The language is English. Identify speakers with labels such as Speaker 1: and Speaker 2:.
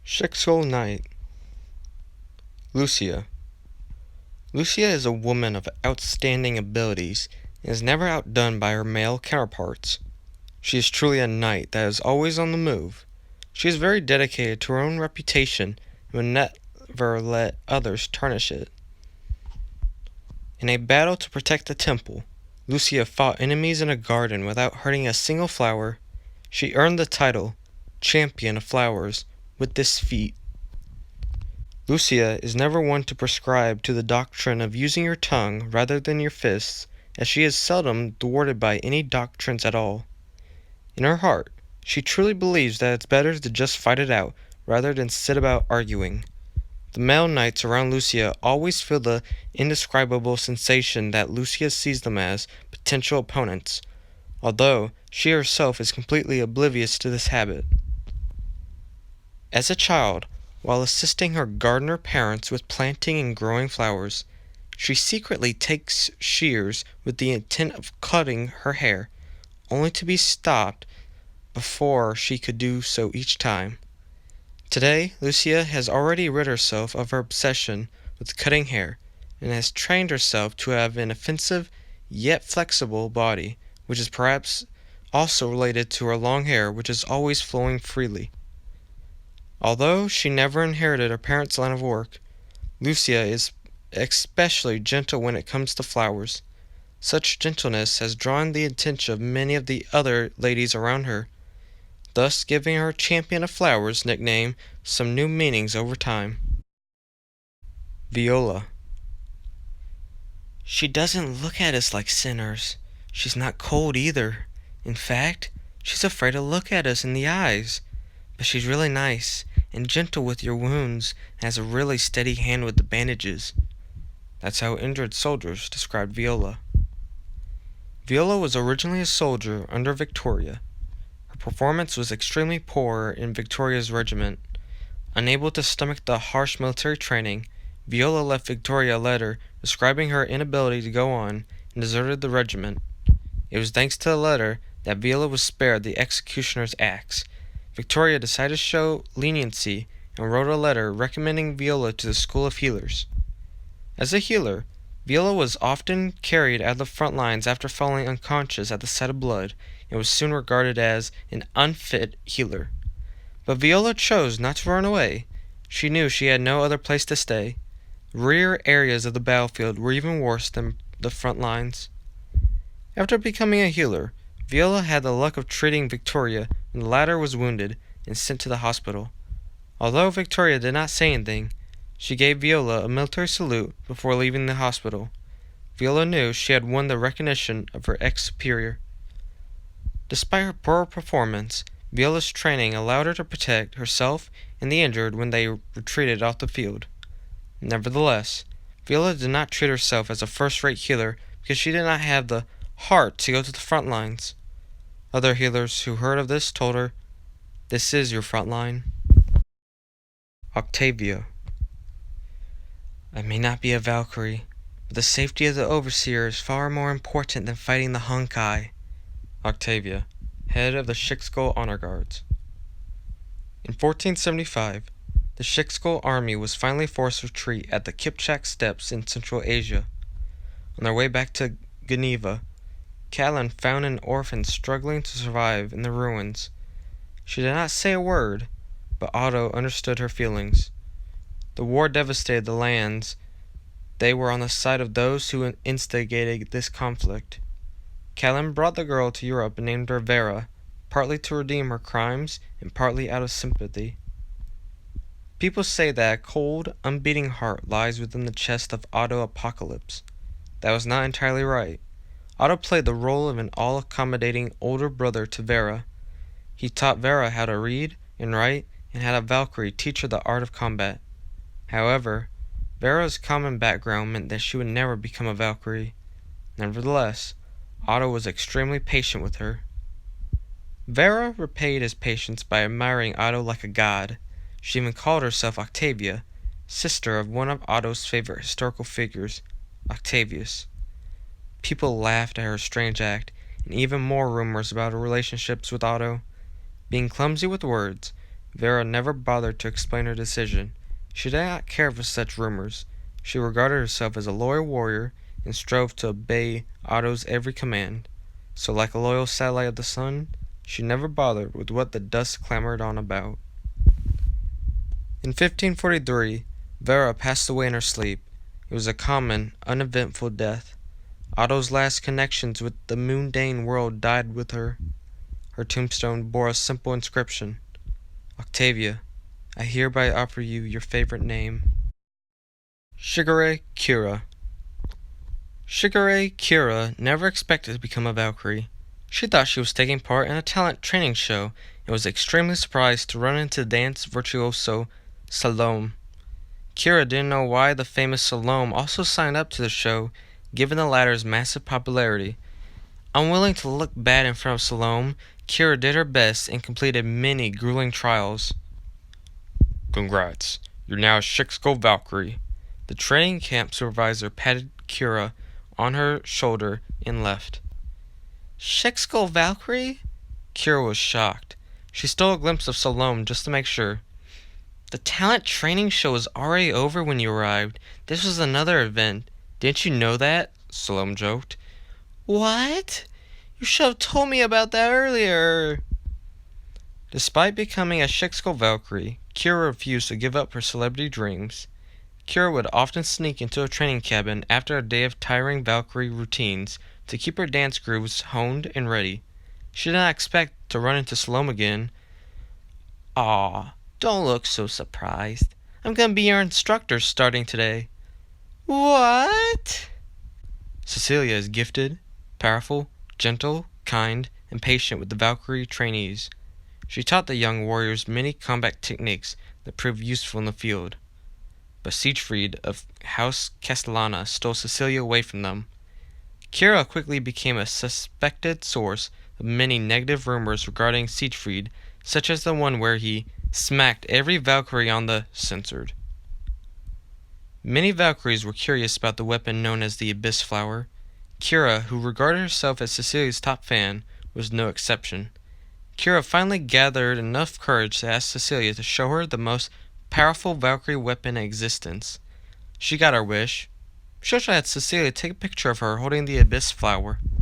Speaker 1: Schicksal Knight. Lucia. Lucia is a woman of outstanding abilities and is never outdone by her male counterparts. She is truly a knight that is always on the move. She is very dedicated to her own reputation and will never let others tarnish it. In a battle to protect the temple, Lucia fought enemies in a garden without hurting a single flower. She earned the title Champion of Flowers with this feat. Lucia is never one to prescribe to the doctrine of using your tongue rather than your fists, as she is seldom thwarted by any doctrines at all. In her heart, she truly believes that it's better to just fight it out rather than sit about arguing. The male knights around Lucia always feel the indescribable sensation that Lucia sees them as potential opponents, although she herself is completely oblivious to this habit. As a child, while assisting her gardener parents with planting and growing flowers, she secretly takes shears with the intent of cutting her hair, only to be stopped before she could do so each time. Today, Lucia has already rid herself of her obsession with cutting hair and has trained herself to have an offensive yet flexible body, which is perhaps also related to her long hair, which is always flowing freely. Although she never inherited her parents' line of work, Lucia is especially gentle when it comes to flowers. Such gentleness has drawn the attention of many of the other ladies around her, thus giving her Champion of Flowers nickname some new meanings over time. Viola. She doesn't look at us like sinners. She's not cold either. In fact, she's afraid to look at us in the eyes. But she's really nice and gentle with your wounds and has a really steady hand with the bandages. That's how injured soldiers described Viola. Viola was originally a soldier under Victoria. Her performance was extremely poor in Victoria's regiment. Unable to stomach the harsh military training, Viola left Victoria a letter describing her inability to go on and deserted the regiment. It was thanks to the letter that Viola was spared the executioner's axe. Victoria decided to show leniency and wrote a letter recommending Viola to the School of Healers. As a healer, Viola was often carried out of the front lines after falling unconscious at the sight of blood and was soon regarded as an unfit healer. But Viola chose not to run away. She knew she had no other place to stay. Rear areas of the battlefield were even worse than the front lines. After becoming a healer, Viola had the luck of treating Victoria when the latter was wounded and sent to the hospital. Although Victoria did not say anything, she gave Viola a military salute before leaving the hospital. Viola knew she had won the recognition of her ex-superior. Despite her poor performance, Viola's training allowed her to protect herself and the injured when they retreated off the field. Nevertheless, Viola did not treat herself as a first-rate healer because she did not have the heart to go to the front lines. Other healers who heard of this told her, "This is your front line." Octavia. I may not be a Valkyrie, but the safety of the Overseer is far more important than fighting the Honkai. Octavia, head of the Schicksal Honor Guards. In 1475, the Schicksal army was finally forced to retreat at the Kipchak Steppes in Central Asia. On their way back to Geneva, Catelyn found an orphan struggling to survive in the ruins. She did not say a word, but Otto understood her feelings. The war devastated the lands. They were on the side of those who instigated this conflict. Catelyn brought the girl to Europe and named her Vera, partly to redeem her crimes and partly out of sympathy. People say that a cold, unbeating heart lies within the chest of Otto Apocalypse. That was not entirely right. Otto played the role of an all-accommodating older brother to Vera. He taught Vera how to read and write and had a Valkyrie teach her the art of combat. However, Vera's common background meant that she would never become a Valkyrie. Nevertheless, Otto was extremely patient with her. Vera repaid his patience by admiring Otto like a god. She even called herself Octavia, sister of one of Otto's favorite historical figures, Octavius. People laughed at her strange act, and even more rumors about her relationships with Otto. Being clumsy with words, Vera never bothered to explain her decision. She did not care for such rumors. She regarded herself as a loyal warrior and strove to obey Otto's every command. So, like a loyal satellite of the sun, she never bothered with what the dust clamored on about. In 1543, Vera passed away in her sleep. It was a common, uneventful death. Otto's last connections with the mundane world died with her. Her tombstone bore a simple inscription: Octavia, I hereby offer you your favorite name. Shigure Kira. Shigure Kira never expected to become a Valkyrie. She thought she was taking part in a talent training show and was extremely surprised to run into dance virtuoso Salome. Kira didn't know why the famous Salome also signed up to the show, given the latter's massive popularity. Unwilling to look bad in front of Salome, Kira did her best and completed many grueling trials. Congrats, you're now a Schicksal Valkyrie. The training camp supervisor patted Kira on her shoulder and left. Schicksal Valkyrie? Kira was shocked. She stole a glimpse of Salome just to make sure. The talent training show was already over when you arrived. This was another event. Didn't you know that? Salome joked. What? You should have told me about that earlier. Despite becoming a Schicksal Valkyrie, Kira refused to give up her celebrity dreams. Kira would often sneak into a training cabin after a day of tiring Valkyrie routines to keep her dance grooves honed and ready. She did not expect to run into Salome again. Aw, don't look so surprised. I'm gonna be your instructor starting today. What? Cecilia is gifted, powerful, gentle, kind, and patient with the Valkyrie trainees. She taught the young warriors many combat techniques that proved useful in the field. But Siegfried of House Castellana stole Cecilia away from them. Kira quickly became a suspected source of many negative rumors regarding Siegfried, such as the one where he smacked every Valkyrie on the censored. Many Valkyries were curious about the weapon known as the Abyss Flower. Kira, who regarded herself as Cecilia's top fan, was no exception. Kira finally gathered enough courage to ask Cecilia to show her the most powerful Valkyrie weapon in existence. She got her wish. She also had Cecilia take a picture of her holding the Abyss Flower.